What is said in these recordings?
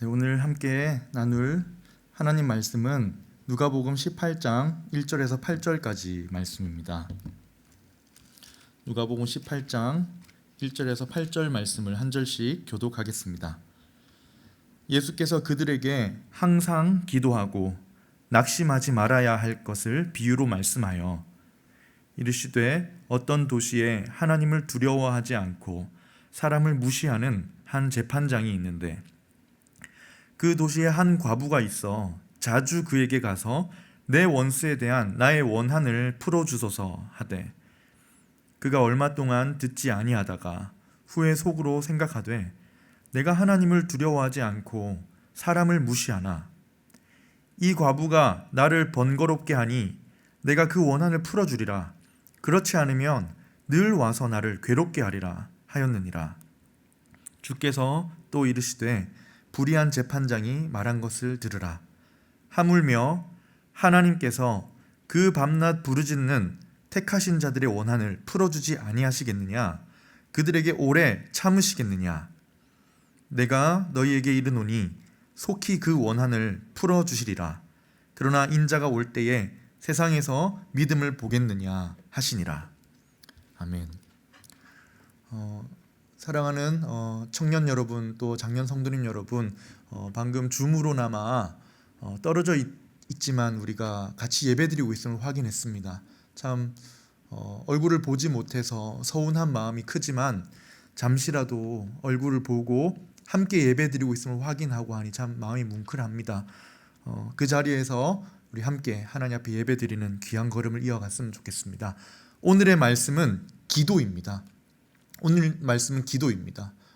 네, 오늘 함께 나눌 하나님 말씀은 누가복음 18장 1절에서 8절까지 말씀입니다. 누가복음 18장 1절에서 8절 말씀을 한 절씩 교독하겠습니다. 예수께서 그들에게 항상 기도하고 낙심하지 말아야 할 것을 비유로 말씀하여 이르시되 어떤 도시에 하나님을 두려워하지 않고 사람을 무시하는 한 재판장이 있는데 그 도시에 한 과부가 있어 자주 그에게 가서 내 원수에 대한 나의 원한을 풀어주소서 하되 그가 얼마 동안 듣지 아니하다가 후에 속으로 생각하되 내가 하나님을 두려워하지 않고 사람을 무시하나 이 과부가 나를 번거롭게 하니 내가 그 원한을 풀어주리라. 그렇지 않으면 늘 와서 나를 괴롭게 하리라 하였느니라. 주께서 또 이르시되 불의한 재판장이 말한 것을 들으라. 하물며 하나님께서 그 밤낮 부르짖는 택하신 자들의 원한을 풀어주지 아니하시겠느냐? 그들에게 오래 참으시겠느냐? 내가 너희에게 이르노니 속히 그 원한을 풀어주시리라. 그러나 인자가 올 때에 세상에서 믿음을 보겠느냐 하시니라. 아멘. 사랑하는 청년 여러분, 또 장년 성도님 여러분, 방금 줌으로나마 떨어져 있지만 우리가 같이 예배드리고 있음을 확인했습니다. 참 얼굴을 보지 못해서 서운한 마음이 크지만 잠시라도 얼굴을 보고 함께 예배드리고 있음을 확인하고 하니 참 마음이 뭉클합니다. 그 자리에서 우리 함께 하나님 앞에 예배드리는 귀한 걸음을 이어갔으면 좋겠습니다. 오늘의 말씀은 기도입니다.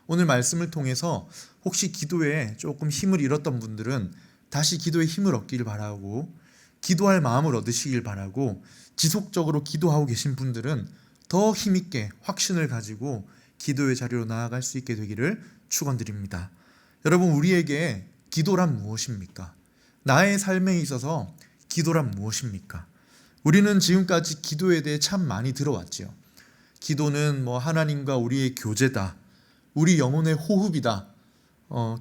오늘 말씀을 통해서 혹시 기도에 조금 힘을 잃었던 분들은 다시 기도에 힘을 얻기를 바라고, 기도할 마음을 얻으시길 바라고, 지속적으로 기도하고 계신 분들은 더 힘있게 확신을 가지고 기도의 자리로 나아갈 수 있게 되기를 축원드립니다. 여러분, 우리에게 기도란 무엇입니까? 나의 삶에 있어서 기도란 무엇입니까? 우리는 지금까지 기도에 대해 참 많이 들어왔지요. 기도는 하나님과 우리의 교제다. 우리 영혼의 호흡이다.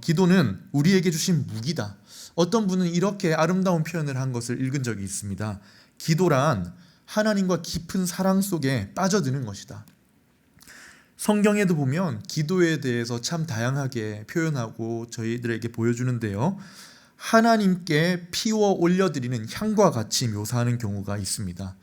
기도는 우리에게 주신 무기다. 어떤 분은 이렇게 아름다운 표현을 한 것을 읽은 적이 있습니다. 기도란 하나님과 깊은 사랑 속에 빠져드는 것이다. 성경에도 보면 기도에 대해서 참 다양하게 표현하고 저희들에게 보여주는데요. 하나님께 피워 올려드리는 향과 같이 묘사하는 경우가 있습니다.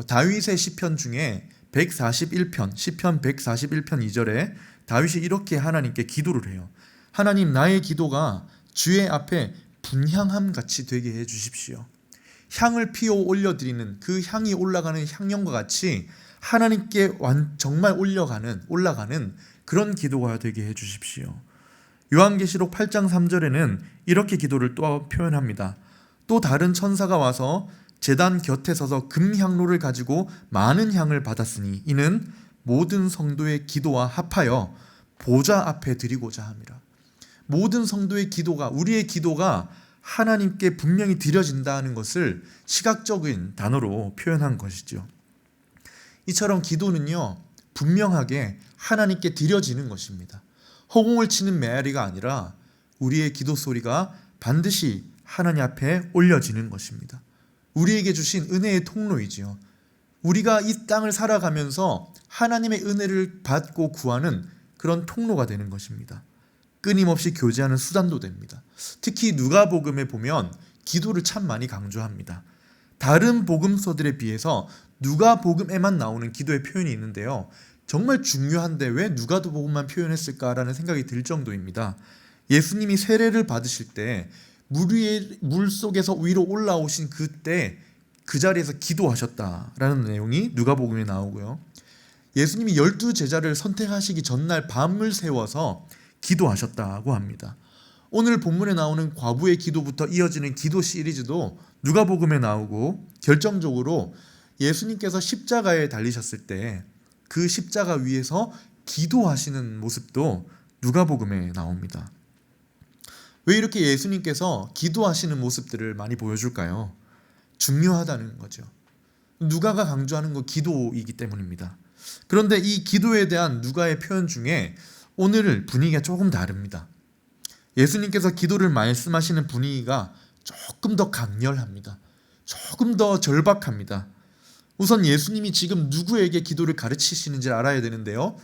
다윗의 시편 중에 141편, 시편 141편 2절에 다윗이 이렇게 하나님께 기도를 해요. 하나님, 나의 기도가 주의 앞에 분향함 같이 되게 해 주십시오. 향을 피워 올려드리는 그 향이 올라가는 향연과 같이 하나님께 정말 올라가는 그런 기도가 되게 해 주십시오. 요한계시록 8장 3절에는 이렇게 기도를 또 표현합니다. 또 다른 천사가 와서 제단 곁에 서서 금향로를 가지고 많은 향을 받았으니 이는 모든 성도의 기도와 합하여 보좌 앞에 드리고자 함이라. 모든 성도의 기도가, 우리의 기도가 하나님께 분명히 드려진다는 것을 시각적인 단어로 표현한 것이죠. 이처럼 기도는요, 분명하게 하나님께 드려지는 것입니다. 허공을 치는 메아리가 아니라 우리의 기도 소리가 반드시 하나님 앞에 올려지는 것입니다. 우리에게 주신 은혜의 통로이지요. 우리가 이 땅을 살아가면서 하나님의 은혜를 받고 구하는 그런 통로가 되는 것입니다. 끊임없이 교제하는 수단도 됩니다. 특히 누가복음에 보면 기도를 참 많이 강조합니다. 다른 복음서들에 비해서 누가복음에만 나오는 기도의 표현이 있는데요. 정말 중요한데 왜 누가복음만 표현했을까라는 생각이 들 정도입니다. 예수님이 세례를 받으실 때 물 속에서 위로 올라오신 그때 그 자리에서 기도하셨다라는 내용이 누가복음에 나오고요. 예수님이 12제자를 선택하시기 전날 밤을 새워서 기도하셨다고 합니다. 오늘 본문에 나오는 과부의 기도부터 이어지는 기도 시리즈도 누가복음에 나오고, 결정적으로 예수님께서 십자가에 달리셨을 때 그 십자가 위에서 기도하시는 모습도 누가복음에 나옵니다. 왜 이렇게 예수님께서 기도하시는 모습들을 많이 보여줄까요? 중요하다는 거죠. 누가가 강조하는 건 기도이기 때문입니다. 그런데 이 기도에 대한 누가의 표현 중에 오늘 분위기가 조금 다릅니다. 예수님께서 기도를 말씀하시는 분위기가 조금 더 강렬합니다. 조금 더 절박합니다. 우선 예수님이 지금 누구에게 기도를 가르치시는지 알아야 되는데요.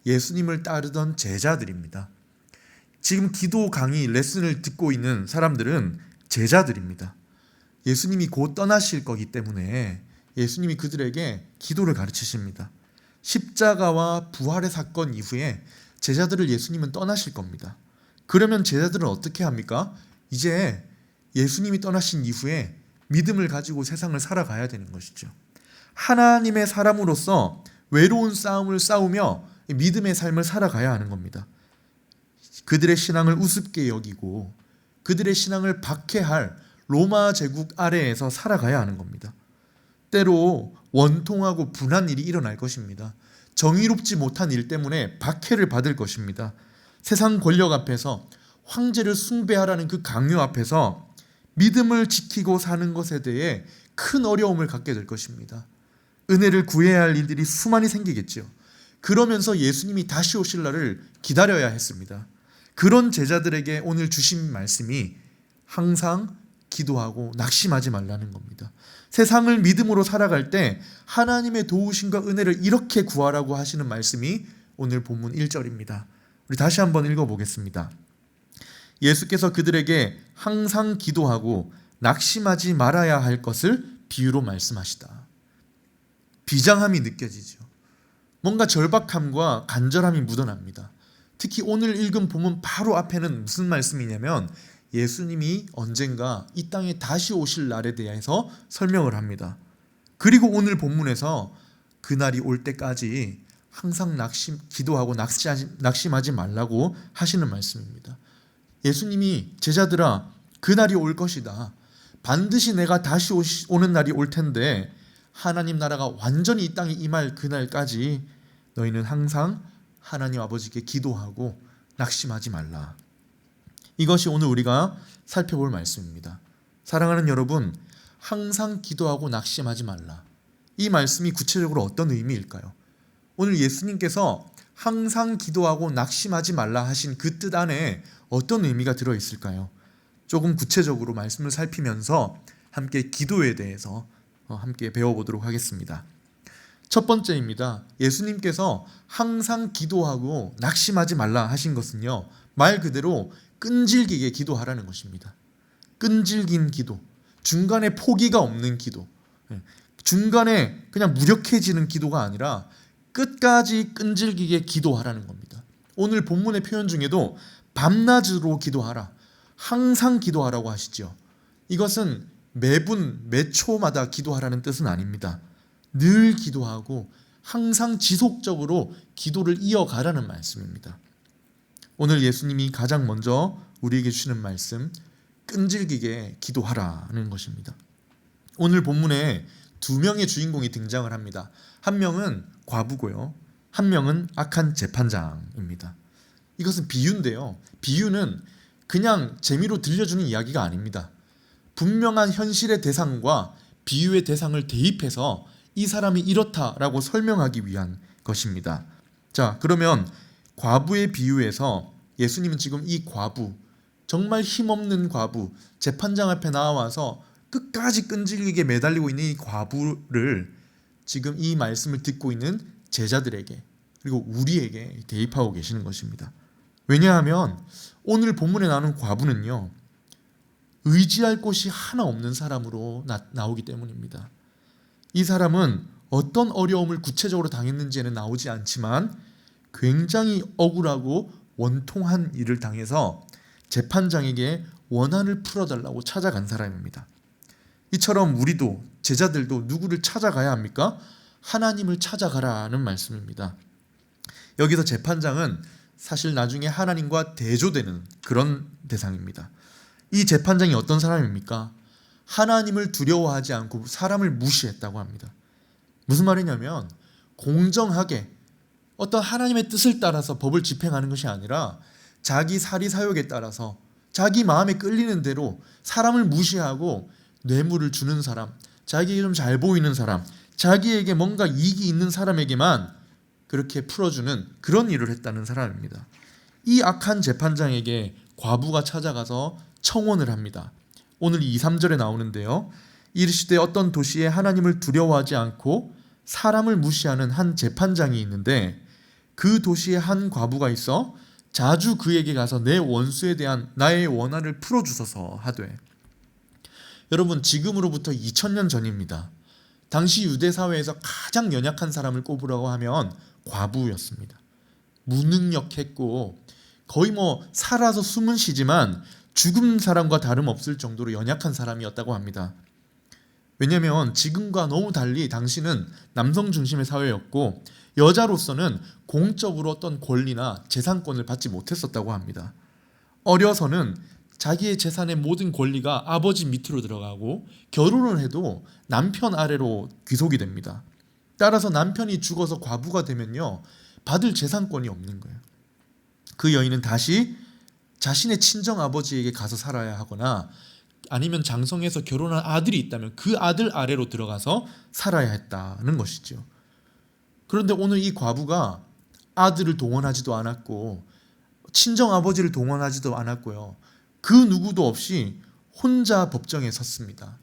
예수님을 따르던 제자들입니다. 지금 기도 강의, 레슨을 듣고 있는 사람들은 제자들입니다. 예수님이 곧 떠나실 거기 때문에 예수님이 그들에게 기도를 가르치십니다. 십자가와 부활의 사건 이후에 제자들을 예수님은 떠나실 겁니다. 그러면 제자들은 어떻게 합니까? 이제 예수님이 떠나신 이후에 믿음을 가지고 세상을 살아가야 되는 것이죠. 하나님의 사람으로서 외로운 싸움을 싸우며 믿음의 삶을 살아가야 하는 겁니다. 그들의 신앙을 우습게 여기고 그들의 신앙을 박해할 로마 제국 아래에서 살아가야 하는 겁니다. 때로 원통하고 분한 일이 일어날 것입니다. 정의롭지 못한 일 때문에 박해를 받을 것입니다. 세상 권력 앞에서 황제를 숭배하라는 그 강요 앞에서 믿음을 지키고 사는 것에 대해 큰 어려움을 갖게 될 것입니다. 은혜를 구해야 할 일들이 수많이 생기겠죠. 그러면서 예수님이 다시 오실 날을 기다려야 했습니다. 그런 제자들에게 오늘 주신 말씀이 항상 기도하고 낙심하지 말라는 겁니다. 세상을 믿음으로 살아갈 때 하나님의 도우심과 은혜를 이렇게 구하라고 하시는 말씀이 오늘 본문 1절입니다. 우리 다시 한번 읽어보겠습니다. 예수께서 그들에게 항상 기도하고 낙심하지 말아야 할 것을 비유로 말씀하시다. 비장함이 느껴지죠. 뭔가 절박함과 간절함이 묻어납니다. 특히 오늘 읽은 본문 바로 앞에는 무슨 말씀이냐면 예수님이 언젠가 이 땅에 다시 오실 날에 대해서 설명을 합니다. 그리고 오늘 본문에서 그날이 올 때까지 항상 기도하고 낙심하지 말라고 하시는 말씀입니다. 예수님이 제자들아, 그날이 올 것이다. 반드시 내가 다시 오는 날이 올 텐데 하나님 나라가 완전히 이 땅에 임할 그날까지 너희는 항상 하나님 아버지께 기도하고 낙심하지 말라. 이것이 오늘 우리가 살펴볼 말씀입니다. 사랑하는 여러분, 항상 기도하고 낙심하지 말라. 이 말씀이 구체적으로 어떤 의미일까요? 오늘 예수님께서 항상 기도하고 낙심하지 말라 하신 그 뜻 안에 어떤 의미가 들어있을까요? 조금 구체적으로 말씀을 살피면서 함께 기도에 대해서 함께 배워보도록 하겠습니다. 첫 번째입니다. 예수님께서 항상 기도하고 낙심하지 말라 하신 것은요, 말 그대로 끈질기게 기도하라는 것입니다. 끈질긴 기도, 중간에 포기가 없는 기도, 중간에 그냥 무력해지는 기도가 아니라 끝까지 끈질기게 기도하라는 겁니다. 오늘 본문의 표현 중에도 밤낮으로 기도하라, 항상 기도하라고 하시죠. 이것은 매분 매초마다 기도하라는 뜻은 아닙니다. 늘 기도하고 항상 지속적으로 기도를 이어가라는 말씀입니다. 오늘 예수님이 가장 먼저 우리에게 주시는 말씀, 끈질기게 기도하라는 것입니다. 오늘 본문에 두 명의 주인공이 등장을 합니다. 한 명은 과부고요, 한 명은 악한 재판장입니다. 이것은 비유인데요, 비유는 그냥 재미로 들려주는 이야기가 아닙니다. 분명한 현실의 대상과 비유의 대상을 대입해서 이 사람이 이렇다라고 설명하기 위한 것입니다. 자, 그러면 과부의 비유에서 예수님은 지금 이 과부, 정말 힘없는 과부, 재판장 앞에 나와서 끝까지 끈질기게 매달리고 있는 이 과부를 지금 이 말씀을 듣고 있는 제자들에게, 그리고 우리에게 대입하고 계시는 것입니다. 왜냐하면 오늘 본문에 나오는 과부는요, 의지할 곳이 하나 없는 사람으로 나오기 때문입니다. 이 사람은 어떤 어려움을 구체적으로 당했는지에는 나오지 않지만 굉장히 억울하고 원통한 일을 당해서 재판장에게 원한을 풀어달라고 찾아간 사람입니다. 이처럼 우리도, 제자들도 누구를 찾아가야 합니까? 하나님을 찾아가라는 말씀입니다. 여기서 재판장은 사실 나중에 하나님과 대조되는 그런 대상입니다. 이 재판장이 어떤 사람입니까? 하나님을 두려워하지 않고 사람을 무시했다고 합니다. 무슨 말이냐면 공정하게 어떤 하나님의 뜻을 따라서 법을 집행하는 것이 아니라 자기 사리사욕에 따라서 자기 마음에 끌리는 대로 사람을 무시하고 뇌물을 주는 사람, 자기에게 좀 잘 보이는 사람, 자기에게 뭔가 이익이 있는 사람에게만 그렇게 풀어주는 그런 일을 했다는 사람입니다. 이 악한 재판장에게 과부가 찾아가서 청혼을 합니다. 오늘 2, 3절에 나오는데요. 이르시되 어떤 도시에 하나님을 두려워하지 않고 사람을 무시하는 한 재판장이 있는데 그 도시에 한 과부가 있어 자주 그에게 가서 내 원수에 대한 나의 원한을 풀어주소서 하되. 여러분, 지금으로부터 2000년 전입니다. 당시 유대 사회에서 가장 연약한 사람을 꼽으라고 하면 과부였습니다. 무능력했고 거의 살아서 숨은 쉬지만 죽은 사람과 다름없을 정도로 연약한 사람이었다고 합니다. 왜냐하면 지금과 너무 달리 당시는 남성 중심의 사회였고 여자로서는 공적으로 어떤 권리나 재산권을 받지 못했었다고 합니다. 어려서는 자기의 재산의 모든 권리가 아버지 밑으로 들어가고 결혼을 해도 남편 아래로 귀속이 됩니다. 따라서 남편이 죽어서 과부가 되면요, 받을 재산권이 없는 거예요. 그 여인은 다시 자신의 친정 아버지에게 가서 살아야 하거나 아니면 장성해서 결혼한 아들이 있다면 그 아들 아래로 들어가서 살아야 했다는 것이죠. 그런데 오늘 이 과부가 아들을 동원하지도 않았고 친정 아버지를 동원하지도 않았고요. 그 누구도 없이 혼자 법정에 섰습니다.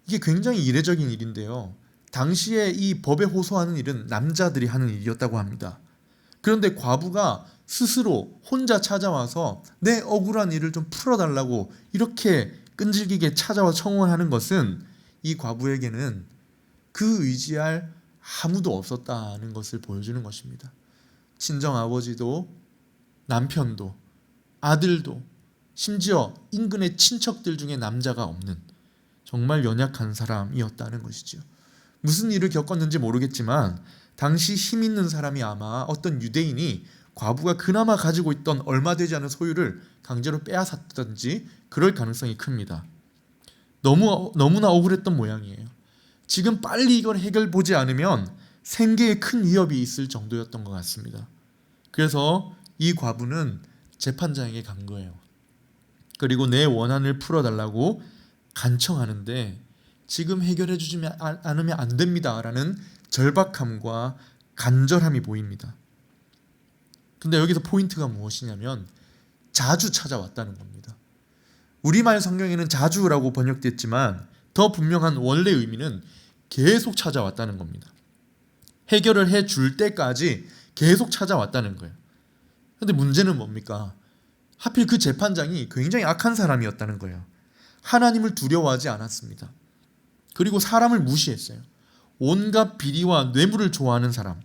이게 굉장히 이례적인 일인데요. 당시에 이 법에 호소하는 일은 남자들이 하는 일이었다고 합니다. 그런데 과부가 스스로 혼자 찾아와서 내 억울한 일을 좀 풀어달라고 이렇게 끈질기게 찾아와 청원하는 것은 이 과부에게는 그 의지할 아무도 없었다는 것을 보여주는 것입니다. 친정 아버지도 남편도 아들도 심지어 인근의 친척들 중에 남자가 없는 정말 연약한 사람이었다는 것이죠. 무슨 일을 겪었는지 모르겠지만 당시 힘 있는 사람이 아마 어떤 유대인이 과부가 그나마 가지고 있던 얼마 되지 않은 소유를 강제로 빼앗았든지 그럴 가능성이 큽니다. 너무나 억울했던 모양이에요. 지금 빨리 이걸 해결 보지 않으면 생계에 큰 위협이 있을 정도였던 것 같습니다. 그래서 이 과부는 재판장에게 간 거예요. 그리고 내 원한을 풀어달라고 간청하는데 지금 해결해 주지 않으면 안 됩니다 라는 절박함과 간절함이 보입니다. 근데 여기서 포인트가 무엇이냐면 자주 찾아왔다는 겁니다. 우리말 성경에는 자주라고 번역됐지만 더 분명한 원래 의미는 계속 찾아왔다는 겁니다. 해결을 해줄 때까지 계속 찾아왔다는 거예요. 근데 문제는 뭡니까? 하필 그 재판장이 굉장히 악한 사람이었다는 거예요. 하나님을 두려워하지 않았습니다. 그리고 사람을 무시했어요. 온갖 비리와 뇌물을 좋아하는 사람.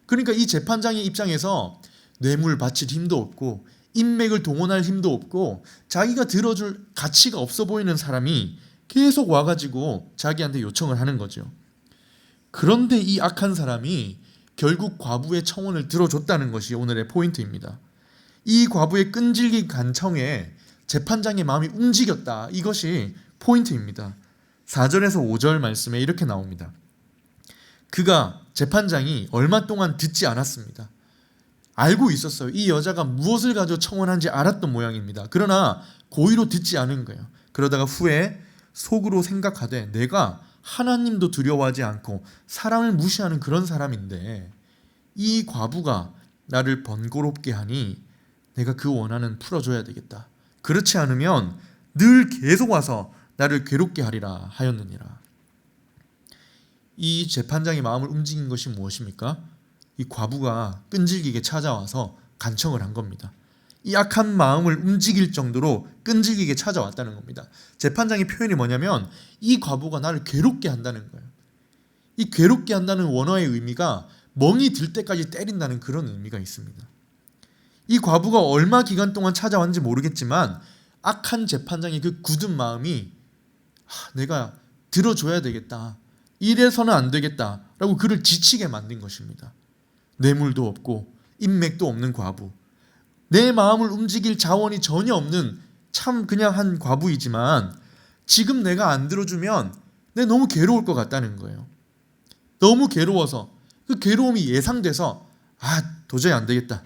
그러니까 이 재판장의 입장에서 뇌물 바칠 힘도 없고 인맥을 동원할 힘도 없고 자기가 들어줄 가치가 없어 보이는 사람이 계속 와가지고 자기한테 요청을 하는 거죠. 그런데 이 악한 사람이 결국 과부의 청원을 들어줬다는 것이 오늘의 포인트입니다. 이 과부의 끈질긴 간청에 재판장의 마음이 움직였다. 이것이 포인트입니다. 4절에서 5절 말씀에 이렇게 나옵니다. 그가 재판장이 얼마 동안 듣지 않았습니다. 알고 있었어요. 이 여자가 무엇을 가지고 청원한지 알았던 모양입니다. 그러나 고의로 듣지 않은 거예요. 그러다가 후에 속으로 생각하되 내가 하나님도 두려워하지 않고 사람을 무시하는 그런 사람인데 이 과부가 나를 번거롭게 하니 내가 그 원한은 풀어줘야 되겠다. 그렇지 않으면 늘 계속 와서 나를 괴롭게 하리라 하였느니라. 이 재판장의 마음을 움직인 것이 무엇입니까? 이 과부가 끈질기게 찾아와서 간청을 한 겁니다. 이 악한 마음을 움직일 정도로 끈질기게 찾아왔다는 겁니다. 재판장의 표현이 뭐냐면 이 과부가 나를 괴롭게 한다는 거예요. 이 괴롭게 한다는 원어의 의미가 멍이 들 때까지 때린다는 그런 의미가 있습니다. 이 과부가 얼마 기간 동안 찾아왔는지 모르겠지만 악한 재판장의 그 굳은 마음이 내가 들어줘야 되겠다. 이래서는 안 되겠다라고 그를 지치게 만든 것입니다. 뇌물도 없고 인맥도 없는 과부. 내 마음을 움직일 자원이 전혀 없는 참 그냥 한 과부이지만 지금 내가 안 들어주면 내가 너무 괴로울 것 같다는 거예요. 너무 괴로워서 그 괴로움이 예상돼서 도저히 안 되겠다.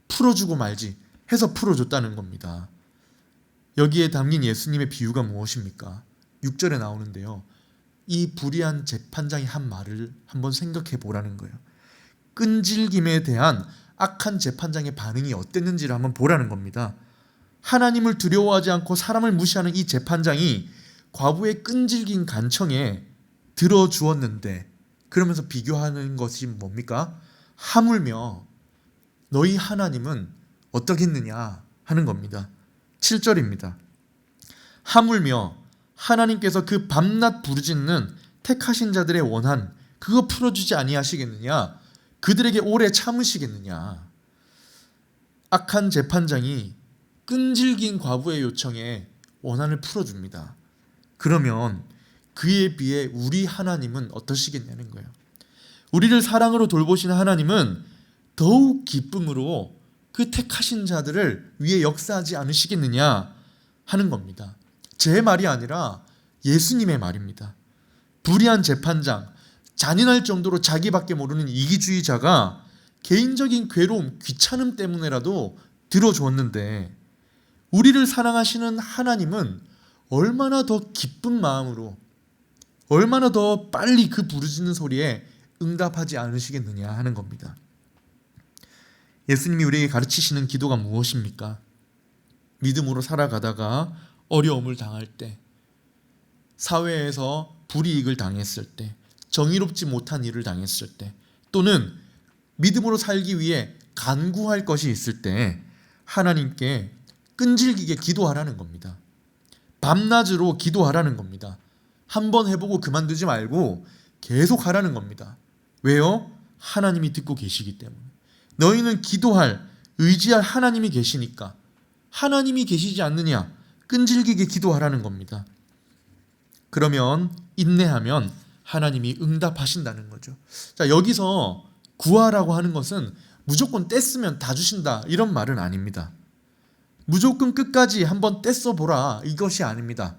풀어주고 말지 해서 풀어줬다는 겁니다. 여기에 담긴 예수님의 비유가 무엇입니까? 6절에 나오는데요. 이 불의한 재판장이 한 말을 한번 생각해 보라는 거예요. 끈질김에 대한 악한 재판장의 반응이 어땠는지를 한번 보라는 겁니다. 하나님을 두려워하지 않고 사람을 무시하는 이 재판장이 과부의 끈질긴 간청에 들어주었는데, 그러면서 비교하는 것이 뭡니까? 하물며 너희 하나님은 어떻겠느냐 하는 겁니다. 7절입니다. 하물며 하나님께서 그 밤낮 부르짖는 택하신 자들의 원한 그거 풀어주지 아니하시겠느냐? 그들에게 오래 참으시겠느냐? 악한 재판장이 끈질긴 과부의 요청에 원한을 풀어줍니다. 그러면 그에 비해 우리 하나님은 어떠시겠냐는 거예요. 우리를 사랑으로 돌보시는 하나님은 더욱 기쁨으로 그 택하신 자들을 위해 역사하지 않으시겠느냐 하는 겁니다. 제 말이 아니라 예수님의 말입니다. 불의한 재판장, 잔인할 정도로 자기밖에 모르는 이기주의자가 개인적인 괴로움, 귀찮음 때문에라도 들어주었는데, 우리를 사랑하시는 하나님은 얼마나 더 기쁜 마음으로, 얼마나 더 빨리 그 부르짖는 소리에 응답하지 않으시겠느냐 하는 겁니다. 예수님이 우리에게 가르치시는 기도가 무엇입니까? 믿음으로 살아가다가 어려움을 당할 때, 사회에서 불이익을 당했을 때, 정의롭지 못한 일을 당했을 때, 또는 믿음으로 살기 위해 간구할 것이 있을 때 하나님께 끈질기게 기도하라는 겁니다. 밤낮으로 기도하라는 겁니다. 한번 해보고 그만두지 말고 계속 하라는 겁니다. 왜요? 하나님이 듣고 계시기 때문에. 너희는 기도할, 의지할 하나님이 계시니까. 하나님이 계시지 않느냐? 끈질기게 기도하라는 겁니다. 그러면 인내하면 하나님이 응답하신다는 거죠. 자, 여기서 구하라고 하는 것은 무조건 떼쓰면 다 주신다 이런 말은 아닙니다. 무조건 끝까지 한번 떼써 보라 이것이 아닙니다.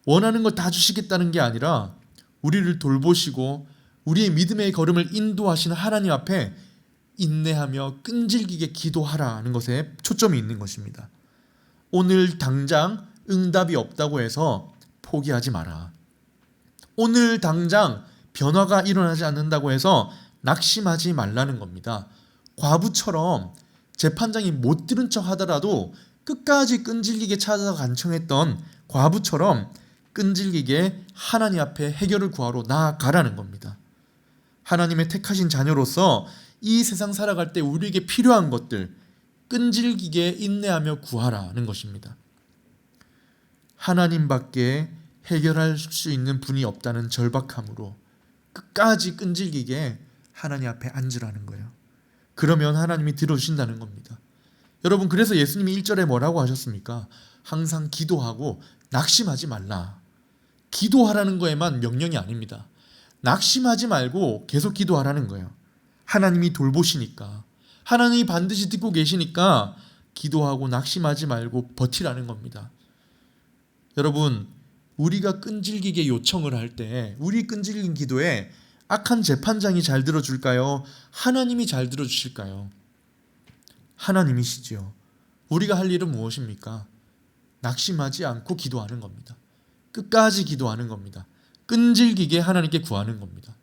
원하는 거 다 주시겠다는 게 아니라 우리를 돌보시고 우리의 믿음의 걸음을 인도하시는 하나님 앞에 인내하며 끈질기게 기도하라는 것에 초점이 있는 것입니다. 오늘 당장 응답이 없다고 해서 포기하지 마라. 오늘 당장 변화가 일어나지 않는다고 해서 낙심하지 말라는 겁니다. 과부처럼 재판장이 못 들은 척 하더라도 끝까지 끈질기게 찾아서 간청했던 과부처럼 끈질기게 하나님 앞에 해결을 구하러 나아가라는 겁니다. 하나님의 택하신 자녀로서 이 세상 살아갈 때 우리에게 필요한 것들 끈질기게 인내하며 구하라는 것입니다. 하나님밖에 해결할 수 있는 분이 없다는 절박함으로 끝까지 끈질기게 하나님 앞에 앉으라는 거예요. 그러면 하나님이 들어주신다는 겁니다. 여러분, 그래서 예수님이 1절에 뭐라고 하셨습니까? 항상 기도하고 낙심하지 말라. 기도하라는 거에만 명령이 아닙니다. 낙심하지 말고 계속 기도하라는 거예요. 하나님이 돌보시니까, 하나님이 반드시 듣고 계시니까 기도하고 낙심하지 말고 버티라는 겁니다. 여러분, 우리가 끈질기게 요청을 할 때 우리 끈질긴 기도에 악한 재판장이 잘 들어줄까요? 하나님이 잘 들어주실까요? 하나님이시지요. 우리가 할 일은 무엇입니까? 낙심하지 않고 기도하는 겁니다. 끝까지 기도하는 겁니다. 끈질기게 하나님께 구하는 겁니다.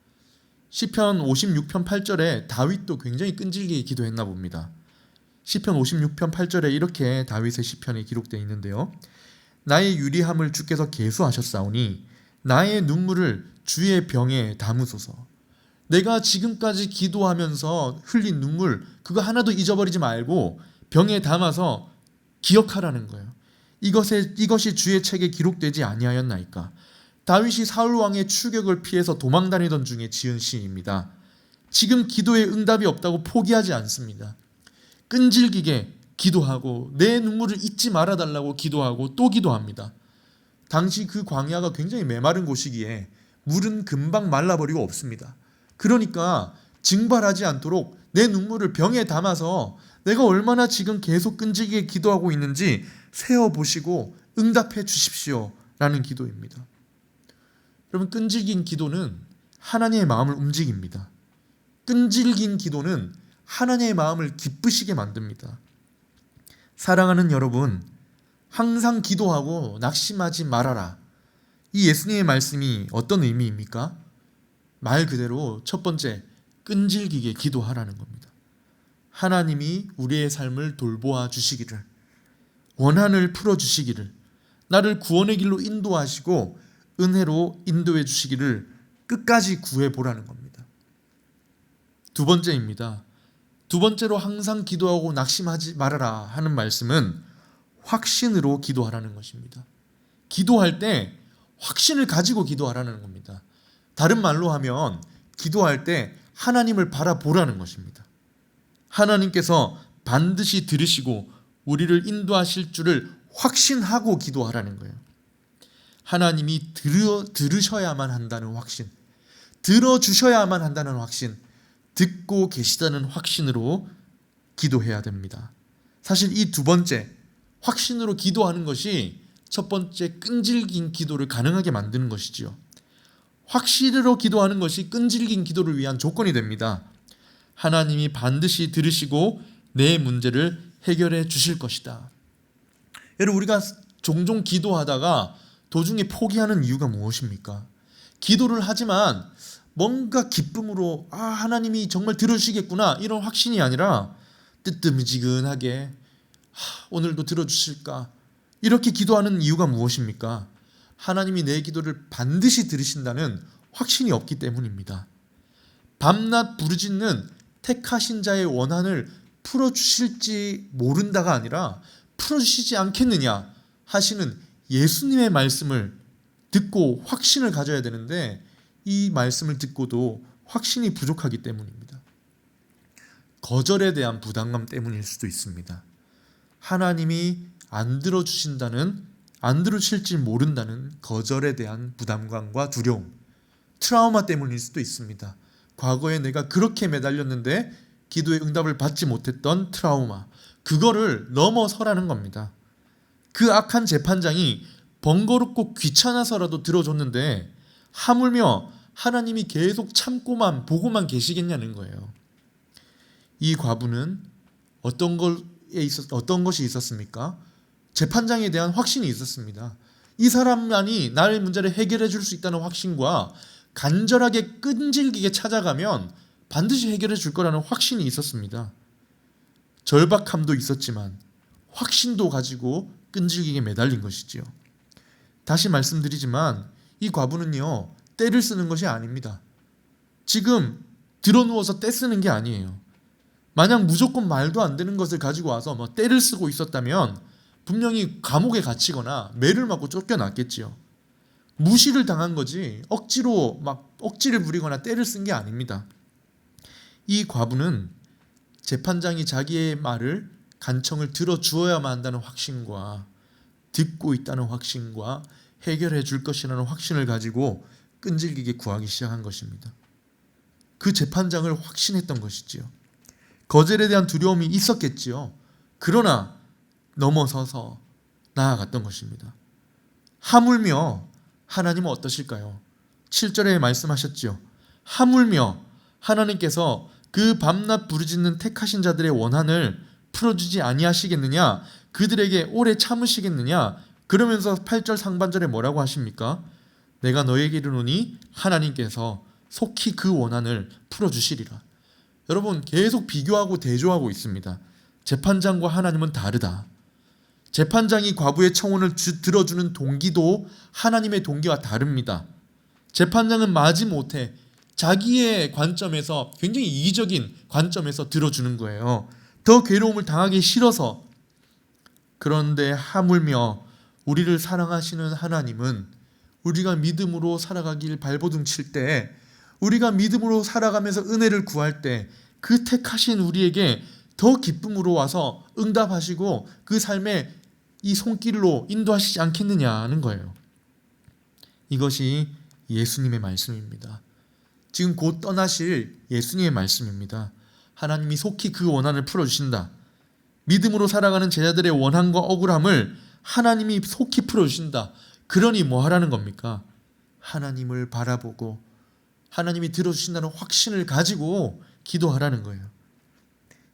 시편 56편 8절에 다윗도 굉장히 끈질기게 기도했나 봅니다. 시편 56편 8절에 이렇게 다윗의 시편이 기록되어 있는데요. 나의 유리함을 주께서 계수하셨사오니 나의 눈물을 주의 병에 담으소서. 내가 지금까지 기도하면서 흘린 눈물 그거 하나도 잊어버리지 말고 병에 담아서 기억하라는 거예요. 이것이 주의 책에 기록되지 아니하였나이까. 다윗이 사울 왕의 추격을 피해서 도망다니던 중에 지은 시입니다. 지금 기도에 응답이 없다고 포기하지 않습니다. 끈질기게 기도하고 내 눈물을 잊지 말아달라고 기도하고 또 기도합니다. 당시 그 광야가 굉장히 메마른 곳이기에 물은 금방 말라버리고 없습니다. 그러니까 증발하지 않도록 내 눈물을 병에 담아서 내가 얼마나 지금 계속 끈질기게 기도하고 있는지 세어보시고 응답해 주십시오 라는 기도입니다. 여러분, 끈질긴 기도는 하나님의 마음을 움직입니다. 끈질긴 기도는 하나님의 마음을 기쁘시게 만듭니다. 사랑하는 여러분, 항상 기도하고 낙심하지 말아라. 이 예수님의 말씀이 어떤 의미입니까? 말 그대로 첫 번째, 끈질기게 기도하라는 겁니다. 하나님이 우리의 삶을 돌보아 주시기를, 원한을 풀어주시기를, 나를 구원의 길로 인도하시고 은혜로 인도해 주시기를 끝까지 구해보라는 겁니다. 두 번째입니다. 두 번째로 항상 기도하고 낙심하지 말아라 하는 말씀은 확신으로 기도하라는 것입니다. 기도할 때 확신을 가지고 기도하라는 겁니다. 다른 말로 하면 기도할 때 하나님을 바라보라는 것입니다. 하나님께서 반드시 들으시고 우리를 인도하실 줄을 확신하고 기도하라는 거예요. 하나님이 들으셔야만 한다는 확신, 들어주셔야만 한다는 확신, 듣고 계시다는 확신으로 기도해야 됩니다. 사실 이 두 번째, 확신으로 기도하는 것이 첫 번째 끈질긴 기도를 가능하게 만드는 것이지요. 확신으로 기도하는 것이 끈질긴 기도를 위한 조건이 됩니다. 하나님이 반드시 들으시고 내 문제를 해결해 주실 것이다. 여러분, 우리가 종종 기도하다가 도중에 포기하는 이유가 무엇입니까? 기도를 하지만 뭔가 기쁨으로 하나님이 정말 들어주시겠구나 이런 확신이 아니라 뜨뜻미지근하게 오늘도 들어주실까 이렇게 기도하는 이유가 무엇입니까? 하나님이 내 기도를 반드시 들으신다는 확신이 없기 때문입니다. 밤낮 부르짖는 택하신 자의 원한을 풀어주실지 모른다가 아니라 풀어주시지 않겠느냐 하시는 예수님의 말씀을 듣고 확신을 가져야 되는데 이 말씀을 듣고도 확신이 부족하기 때문입니다. 거절에 대한 부담감 때문일 수도 있습니다. 하나님이 안 들어주신다는, 안 들으실지 모른다는 거절에 대한 부담감과 두려움, 트라우마 때문일 수도 있습니다. 과거에 내가 그렇게 매달렸는데 기도의 응답을 받지 못했던 트라우마, 그거를 넘어서라는 겁니다. 그 악한 재판장이 번거롭고 귀찮아서라도 들어줬는데 하물며 하나님이 계속 참고만 보고만 계시겠냐는 거예요. 이 과부는 어떤 것이 있었습니까? 재판장에 대한 확신이 있었습니다. 이 사람만이 나의 문제를 해결해 줄 수 있다는 확신과 간절하게 끈질기게 찾아가면 반드시 해결해 줄 거라는 확신이 있었습니다. 절박함도 있었지만 확신도 가지고 끈질기게 매달린 것이지요. 다시 말씀드리지만 이 과부는요, 떼를 쓰는 것이 아닙니다. 지금 드러누워서 떼 쓰는 게 아니에요. 만약 무조건 말도 안 되는 것을 가지고 와서 떼를 쓰고 있었다면 분명히 감옥에 갇히거나 매를 맞고 쫓겨났겠지요. 무시를 당한 거지 억지를 부리거나 떼를 쓴 게 아닙니다. 이 과부는 재판장이 자기의 말을 간청을 들어주어야만 한다는 확신과 듣고 있다는 확신과 해결해 줄 것이라는 확신을 가지고 끈질기게 구하기 시작한 것입니다. 그 재판장을 확신했던 것이지요. 거절에 대한 두려움이 있었겠지요. 그러나 넘어서서 나아갔던 것입니다. 하물며 하나님은 어떠실까요? 7절에 말씀하셨지요. 하물며 하나님께서 그 밤낮 부르짖는 택하신 자들의 원한을 풀어주지 아니하시겠느냐? 그들에게 오래 참으시겠느냐? 그러면서 8절 상반절에 뭐라고 하십니까? 내가 너에게 이르노니 하나님께서 속히 그 원한을 풀어주시리라. 여러분, 계속 비교하고 대조하고 있습니다. 재판장과 하나님은 다르다. 재판장이 과부의 청혼을 들어주는 동기도 하나님의 동기와 다릅니다. 재판장은 마지못해 자기의 관점에서, 굉장히 이기적인 관점에서 들어주는 거예요. 더 괴로움을 당하기 싫어서. 그런데 하물며 우리를 사랑하시는 하나님은 우리가 믿음으로 살아가길 발버둥 칠 때, 우리가 믿음으로 살아가면서 은혜를 구할 때 그 택하신 우리에게 더 기쁨으로 와서 응답하시고 그 삶의 이 손길로 인도하시지 않겠느냐는 거예요. 이것이 예수님의 말씀입니다. 지금 곧 떠나실 예수님의 말씀입니다. 하나님이 속히 그 원한을 풀어주신다. 믿음으로 살아가는 제자들의 원한과 억울함을 하나님이 속히 풀어주신다. 그러니 뭐 하라는 겁니까? 하나님을 바라보고 하나님이 들어주신다는 확신을 가지고 기도하라는 거예요.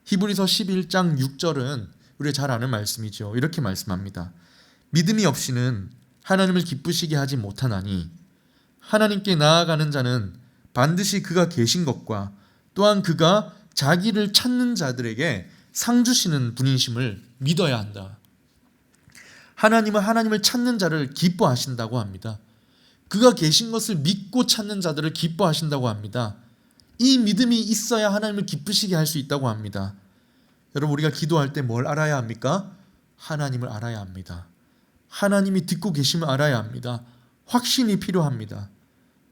히브리서 11장 6절은 우리가 잘 아는 말씀이죠. 이렇게 말씀합니다. 믿음이 없이는 하나님을 기쁘시게 하지 못하나니 하나님께 나아가는 자는 반드시 그가 계신 것과 또한 그가 자기를 찾는 자들에게 상 주시는 분이심을 믿어야 한다. 하나님은 하나님을 찾는 자를 기뻐하신다고 합니다. 그가 계신 것을 믿고 찾는 자들을 기뻐하신다고 합니다. 이 믿음이 있어야 하나님을 기쁘시게 할 수 있다고 합니다. 여러분, 우리가 기도할 때 뭘 알아야 합니까? 하나님을 알아야 합니다. 하나님이 듣고 계심을 알아야 합니다. 확신이 필요합니다.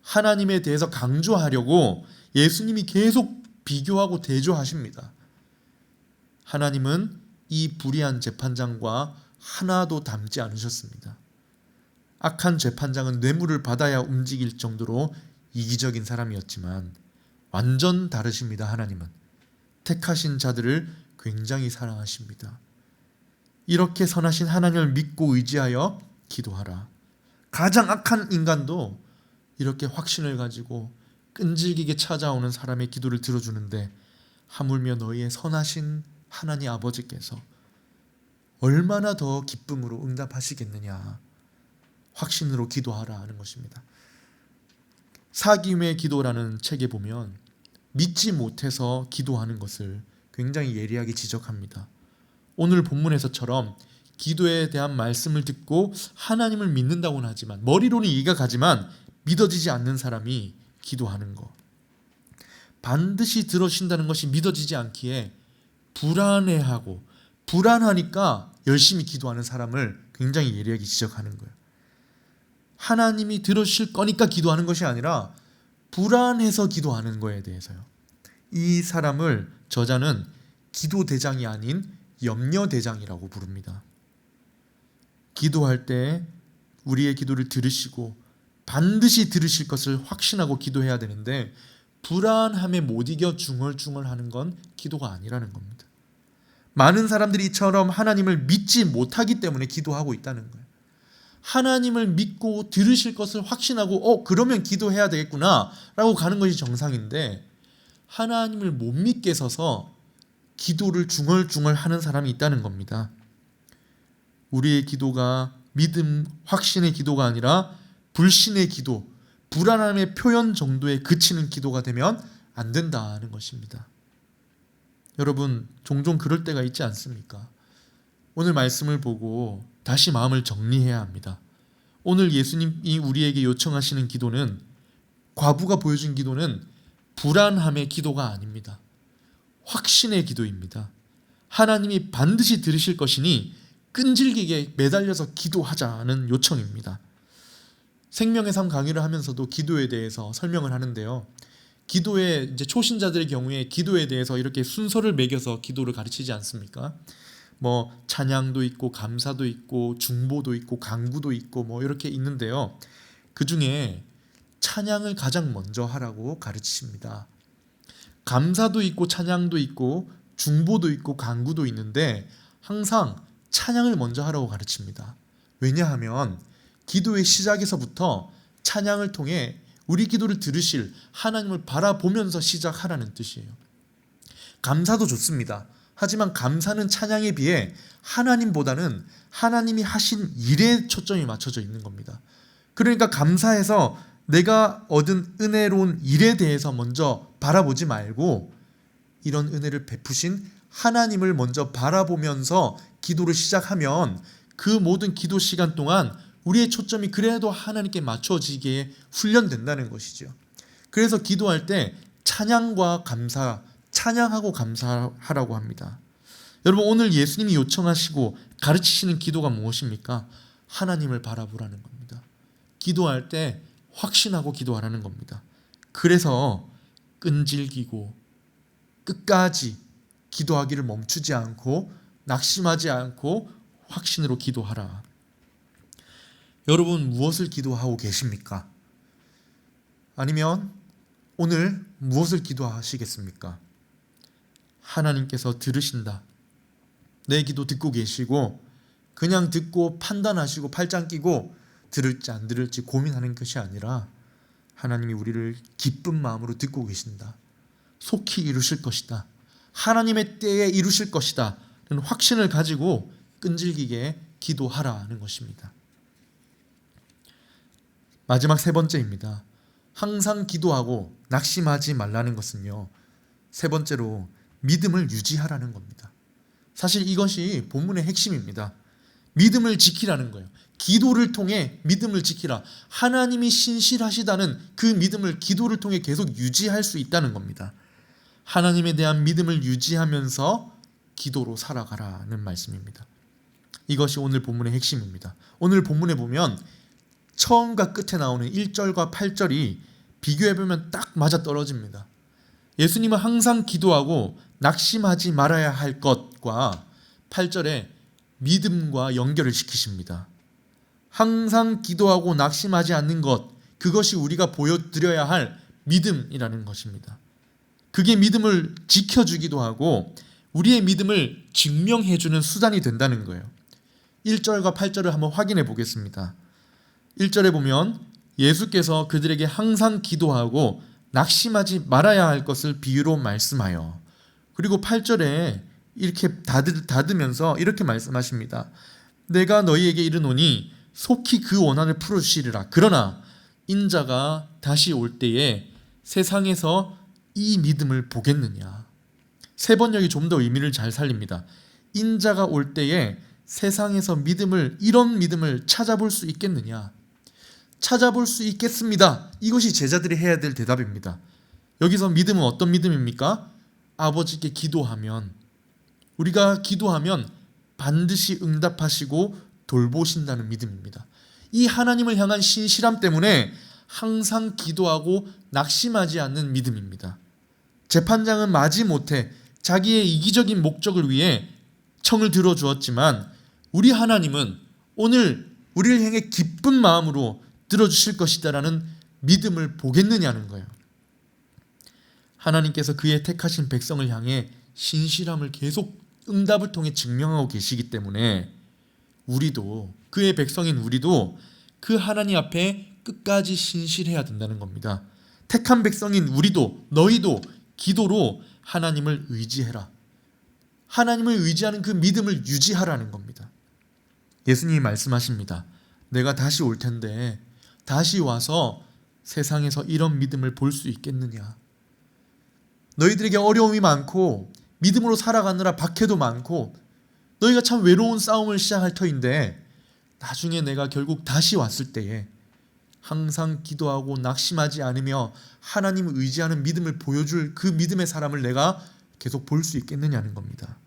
하나님에 대해서 강조하려고 예수님이 계속 비교하고 대조하십니다. 하나님은 이 불의한 재판장과 하나도 닮지 않으셨습니다. 악한 재판장은 뇌물을 받아야 움직일 정도로 이기적인 사람이었지만 완전 다르십니다. 하나님은 택하신 자들을 굉장히 사랑하십니다. 이렇게 선하신 하나님을 믿고 의지하여 기도하라. 가장 악한 인간도 이렇게 확신을 가지고 끈질기게 찾아오는 사람의 기도를 들어주는데 하물며 너희의 선하신 하나님 아버지께서 얼마나 더 기쁨으로 응답하시겠느냐. 확신으로 기도하라 하는 것입니다. 사귐의 기도라는 책에 보면 믿지 못해서 기도하는 것을 굉장히 예리하게 지적합니다. 오늘 본문에서처럼 기도에 대한 말씀을 듣고 하나님을 믿는다고는 하지만 머리로는 이해가 가지만 믿어지지 않는 사람이 기도하는 것, 반드시 들어주신다는 것이 믿어지지 않기에 불안해하고 불안하니까 열심히 기도하는 사람을 굉장히 예리하게 지적하는 거예요. 하나님이 들어주실 거니까 기도하는 것이 아니라 불안해서 기도하는 거에 대해서요. 이 사람을 저자는 기도대장이 아닌 염려대장이라고 부릅니다. 기도할 때 우리의 기도를 들으시고 반드시 들으실 것을 확신하고 기도해야 되는데 불안함에 못 이겨 중얼중얼하는 건 기도가 아니라는 겁니다. 많은 사람들이 이처럼 하나님을 믿지 못하기 때문에 기도하고 있다는 거예요. 하나님을 믿고 들으실 것을 확신하고 그러면 기도해야 되겠구나 라고 가는 것이 정상인데 하나님을 못 믿게 서서 기도를 중얼중얼 하는 사람이 있다는 겁니다. 우리의 기도가 믿음, 확신의 기도가 아니라 불신의 기도, 불안함의 표현 정도에 그치는 기도가 되면 안 된다는 것입니다. 여러분, 종종 그럴 때가 있지 않습니까? 오늘 말씀을 보고 다시 마음을 정리해야 합니다. 오늘 예수님이 우리에게 요청하시는 기도는, 과부가 보여준 기도는 불안함의 기도가 아닙니다. 확신의 기도입니다. 하나님이 반드시 들으실 것이니 끈질기게 매달려서 기도하자는 요청입니다. 생명의 삶 강의를 하면서도 기도에 대해서 설명을 하는데요. 기도에 이제 초신자들의 경우에 기도에 대해서 이렇게 순서를 매겨서 기도를 가르치지 않습니까? 찬양도 있고 감사도 있고 중보도 있고 간구도 있고 이렇게 있는데요. 그 중에 찬양을 가장 먼저 하라고 가르치십니다. 감사도 있고 찬양도 있고 중보도 있고 간구도 있는데 항상 찬양을 먼저 하라고 가르칩니다. 왜냐하면 기도의 시작에서부터 찬양을 통해 우리 기도를 들으실 하나님을 바라보면서 시작하라는 뜻이에요. 감사도 좋습니다. 하지만 감사는 찬양에 비해 하나님보다는 하나님이 하신 일에 초점이 맞춰져 있는 겁니다. 그러니까 감사해서 내가 얻은 은혜로운 일에 대해서 먼저 바라보지 말고 이런 은혜를 베푸신 하나님을 먼저 바라보면서 기도를 시작하면 그 모든 기도 시간 동안 우리의 초점이 그래도 하나님께 맞춰지게 훈련된다는 것이죠. 그래서 기도할 때 찬양과 감사, 찬양하고 감사하라고 합니다. 여러분, 오늘 예수님이 요청하시고 가르치시는 기도가 무엇입니까? 하나님을 바라보라는 겁니다. 기도할 때 확신하고 기도하라는 겁니다. 그래서 끈질기고 끝까지 기도하기를 멈추지 않고 낙심하지 않고 확신으로 기도하라. 여러분, 무엇을 기도하고 계십니까? 아니면 오늘 무엇을 기도하시겠습니까? 하나님께서 들으신다. 내 기도 듣고 계시고 그냥 듣고 판단하시고 팔짱 끼고 들을지 안 들을지 고민하는 것이 아니라 하나님이 우리를 기쁜 마음으로 듣고 계신다. 속히 이루실 것이다. 하나님의 때에 이루실 것이다. 라는 확신을 가지고 끈질기게 기도하라는 것입니다. 마지막 세 번째입니다. 항상 기도하고 낙심하지 말라는 것은요, 세 번째로 믿음을 유지하라는 겁니다. 사실 이것이 본문의 핵심입니다. 믿음을 지키라는 거예요. 기도를 통해 믿음을 지키라. 하나님이 신실하시다는 그 믿음을 기도를 통해 계속 유지할 수 있다는 겁니다. 하나님에 대한 믿음을 유지하면서 기도로 살아가라는 말씀입니다. 이것이 오늘 본문의 핵심입니다. 오늘 본문에 보면 처음과 끝에 나오는 1절과 8절이 비교해보면 딱 맞아떨어집니다. 예수님은 항상 기도하고 낙심하지 말아야 할 것과 8절에 믿음과 연결을 시키십니다. 항상 기도하고 낙심하지 않는 것, 그것이 우리가 보여드려야 할 믿음이라는 것입니다. 그게 믿음을 지켜주기도 하고 우리의 믿음을 증명해주는 수단이 된다는 거예요. 1절과 8절을 한번 확인해 보겠습니다. 1절에 보면 예수께서 그들에게 항상 기도하고 낙심하지 말아야 할 것을 비유로 말씀하여, 그리고 8절에 이렇게 닫으면서 이렇게 말씀하십니다. 내가 너희에게 이르노니 속히 그 원한을 풀어주시리라. 그러나 인자가 다시 올 때에 세상에서 이 믿음을 보겠느냐. 세 번역이 좀 더 의미를 잘 살립니다. 인자가 올 때에 세상에서 이런 믿음을 찾아볼 수 있겠느냐. 찾아볼 수 있겠습니다. 이것이 제자들이 해야 될 대답입니다. 여기서 믿음은 어떤 믿음입니까? 아버지께 기도하면, 우리가 기도하면 반드시 응답하시고 돌보신다는 믿음입니다. 이 하나님을 향한 신실함 때문에 항상 기도하고 낙심하지 않는 믿음입니다. 재판장은 마지못해 자기의 이기적인 목적을 위해 청을 들어주었지만 우리 하나님은 오늘 우리를 향해 기쁜 마음으로 들어주실 것이다라는 믿음을 보겠느냐는 거예요. 하나님께서 그의 택하신 백성을 향해 신실함을 계속 응답을 통해 증명하고 계시기 때문에 우리도, 그의 백성인 우리도 그 하나님 앞에 끝까지 신실해야 된다는 겁니다. 택한 백성인 우리도, 너희도 기도로 하나님을 의지해라. 하나님을 의지하는 그 믿음을 유지하라는 겁니다. 예수님이 말씀하십니다. 내가 다시 올 텐데 다시 와서 세상에서 이런 믿음을 볼 수 있겠느냐. 너희들에게 어려움이 많고 믿음으로 살아가느라 박해도 많고 너희가 참 외로운 싸움을 시작할 터인데 나중에 내가 결국 다시 왔을 때에 항상 기도하고 낙심하지 않으며 하나님을 의지하는 믿음을 보여줄 그 믿음의 사람을 내가 계속 볼 수 있겠느냐는 겁니다.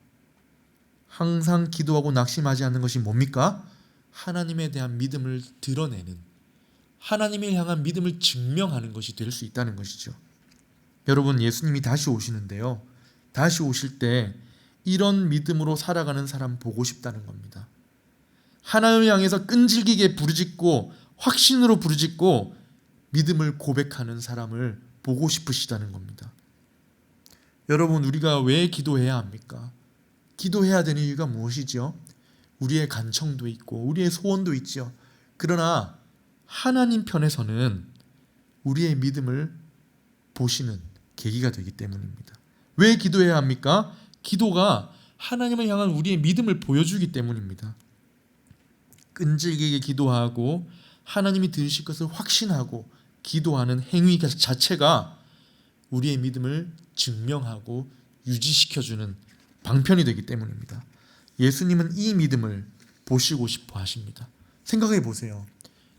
항상 기도하고 낙심하지 않는 것이 뭡니까? 하나님에 대한 믿음을 드러내는, 하나님을 향한 믿음을 증명하는 것이 될 수 있다는 것이죠. 여러분, 예수님이 다시 오시는데요, 다시 오실 때 이런 믿음으로 살아가는 사람 보고 싶다는 겁니다. 하나님을 향해서 끈질기게 부르짖고 확신으로 부르짖고 믿음을 고백하는 사람을 보고 싶으시다는 겁니다. 여러분, 우리가 왜 기도해야 합니까? 기도해야 되는 이유가 무엇이죠? 우리의 간청도 있고 우리의 소원도 있죠. 그러나 하나님 편에서는 우리의 믿음을 보시는 계기가 되기 때문입니다. 왜 기도해야 합니까? 기도가 하나님을 향한 우리의 믿음을 보여주기 때문입니다. 끈질기게 기도하고 하나님이 들으실 것을 확신하고 기도하는 행위 자체가 우리의 믿음을 증명하고 유지시켜주는 방편이 되기 때문입니다. 예수님은 이 믿음을 보시고 싶어 하십니다. 생각해 보세요.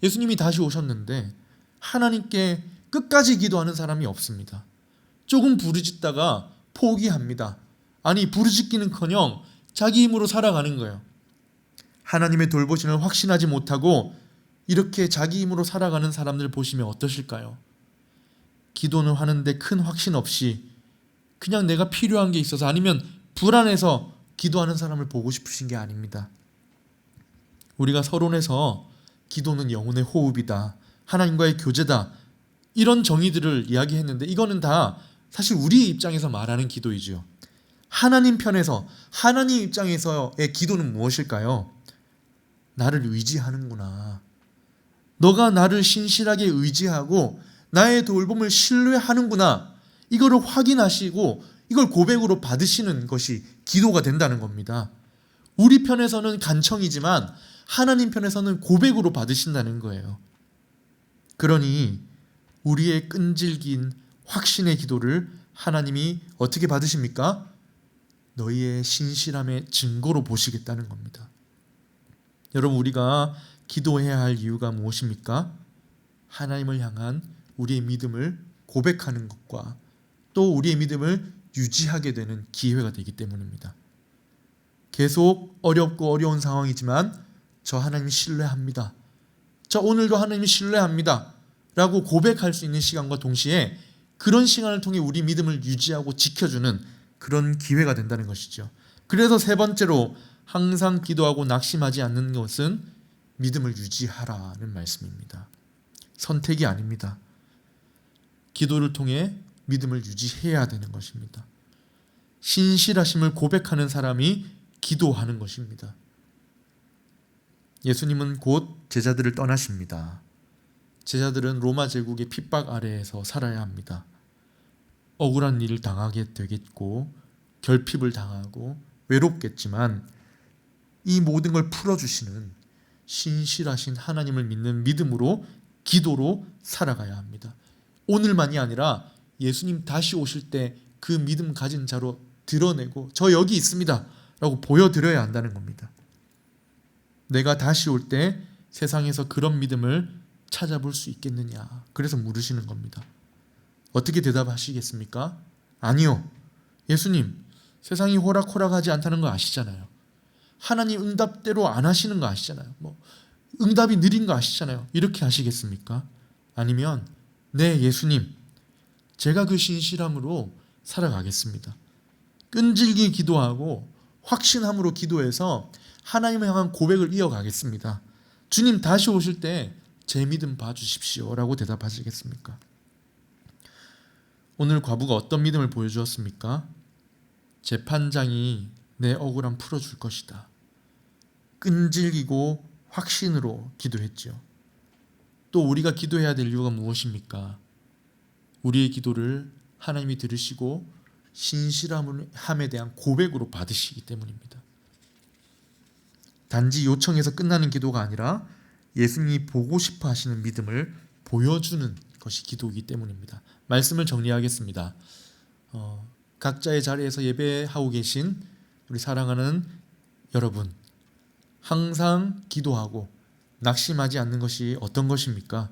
예수님이 다시 오셨는데 하나님께 끝까지 기도하는 사람이 없습니다. 조금 부르짖다가 포기합니다. 아니, 부르짖기는커녕 자기 힘으로 살아가는 거예요. 하나님의 돌보심을 확신하지 못하고 이렇게 자기 힘으로 살아가는 사람들 보시면 어떠실까요? 기도는 하는데 큰 확신 없이 그냥 내가 필요한 게 있어서 아니면 불안해서 기도하는 사람을 보고 싶으신 게 아닙니다. 우리가 서론에서 기도는 영혼의 호흡이다, 하나님과의 교제다, 이런 정의들을 이야기했는데 이거는 다 사실 우리의 입장에서 말하는 기도이죠. 하나님 편에서, 하나님 입장에서의 기도는 무엇일까요? 나를 의지하는구나. 너가 나를 신실하게 의지하고 나의 돌봄을 신뢰하는구나. 이거를 확인하시고 이걸 고백으로 받으시는 것이 기도가 된다는 겁니다. 우리 편에서는 간청이지만 하나님 편에서는 고백으로 받으신다는 거예요. 그러니 우리의 끈질긴 확신의 기도를 하나님이 어떻게 받으십니까? 너희의 신실함의 증거로 보시겠다는 겁니다. 여러분, 우리가 기도해야 할 이유가 무엇입니까? 하나님을 향한 우리의 믿음을 고백하는 것과 또 우리의 믿음을 유지하게 되는 기회가 되기 때문입니다. 계속 어렵고 어려운 상황이지만 저 하나님 신뢰합니다. 저 오늘도 하나님 신뢰합니다. 라고 고백할 수 있는 시간과 동시에 그런 시간을 통해 우리 믿음을 유지하고 지켜주는 그런 기회가 된다는 것이죠. 그래서 세 번째로 항상 기도하고 낙심하지 않는 것은 믿음을 유지하라는 말씀입니다. 선택이 아닙니다. 기도를 통해 믿음을 유지해야 되는 것입니다. 신실하심을 고백하는 사람이 기도하는 것입니다. 예수님은 곧 제자들을 떠나십니다. 제자들은 로마 제국의 핍박 아래에서 살아야 합니다. 억울한 일을 당하게 되겠고 결핍을 당하고 외롭겠지만 이 모든 걸 풀어주시는 신실하신 하나님을 믿는 믿음으로 기도로 살아가야 합니다. 오늘만이 아니라 예수님 다시 오실 때 그 믿음 가진 자로 드러내고 저 여기 있습니다 라고 보여드려야 한다는 겁니다. 내가 다시 올 때 세상에서 그런 믿음을 찾아볼 수 있겠느냐, 그래서 물으시는 겁니다. 어떻게 대답하시겠습니까? 아니요. 예수님, 세상이 호락호락하지 않다는 거 아시잖아요. 하나님 응답대로 안 하시는 거 아시잖아요. 응답이 느린 거 아시잖아요. 이렇게 하시겠습니까? 아니면 네, 예수님, 제가 그 신실함으로 살아가겠습니다. 끈질기 기도하고 확신함으로 기도해서 하나님을 향한 고백을 이어가겠습니다. 주님 다시 오실 때 제 믿음 봐주십시오 라고 대답하시겠습니까? 오늘 과부가 어떤 믿음을 보여주었습니까? 재판장이 내 억울함 풀어줄 것이다. 끈질기고 확신으로 기도했죠. 또 우리가 기도해야 될 이유가 무엇입니까? 우리의 기도를 하나님이 들으시고 신실함에 대한 고백으로 받으시기 때문입니다. 단지 요청해서 끝나는 기도가 아니라 예수님이 보고 싶어 하시는 믿음을 보여주는 것이 기도이기 때문입니다. 말씀을 정리하겠습니다. 각자의 자리에서 예배하고 계신 우리 사랑하는 여러분, 항상 기도하고 낙심하지 않는 것이 어떤 것입니까?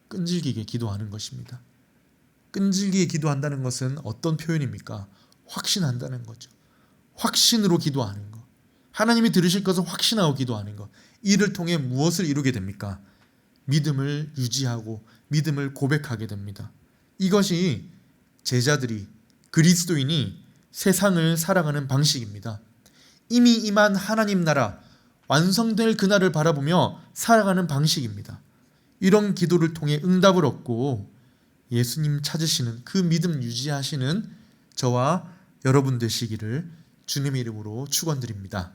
끈질기게 기도하는 것입니다. 끈질기게 기도한다는 것은 어떤 표현입니까? 확신한다는 거죠. 확신으로 기도하는 것. 하나님이 들으실 것을 확신하고 기도하는 것. 이를 통해 무엇을 이루게 됩니까? 믿음을 유지하고 믿음을 고백하게 됩니다. 이것이 제자들이, 그리스도인이 세상을 살아가는 방식입니다. 이미 임한 하나님 나라, 완성될 그날을 바라보며 살아가는 방식입니다. 이런 기도를 통해 응답을 얻고 예수님 찾으시는 그 믿음 유지하시는 저와 여러분 되시기를 주님의 이름으로 축원드립니다.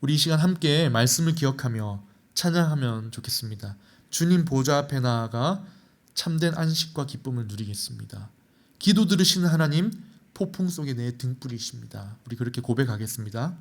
우리 이 시간 함께 말씀을 기억하며 찬양하면 좋겠습니다. 주님 보좌 앞에 나아가 참된 안식과 기쁨을 누리겠습니다. 기도 들으시는 하나님, 폭풍 속에 내 등불이십니다. 우리 그렇게 고백하겠습니다.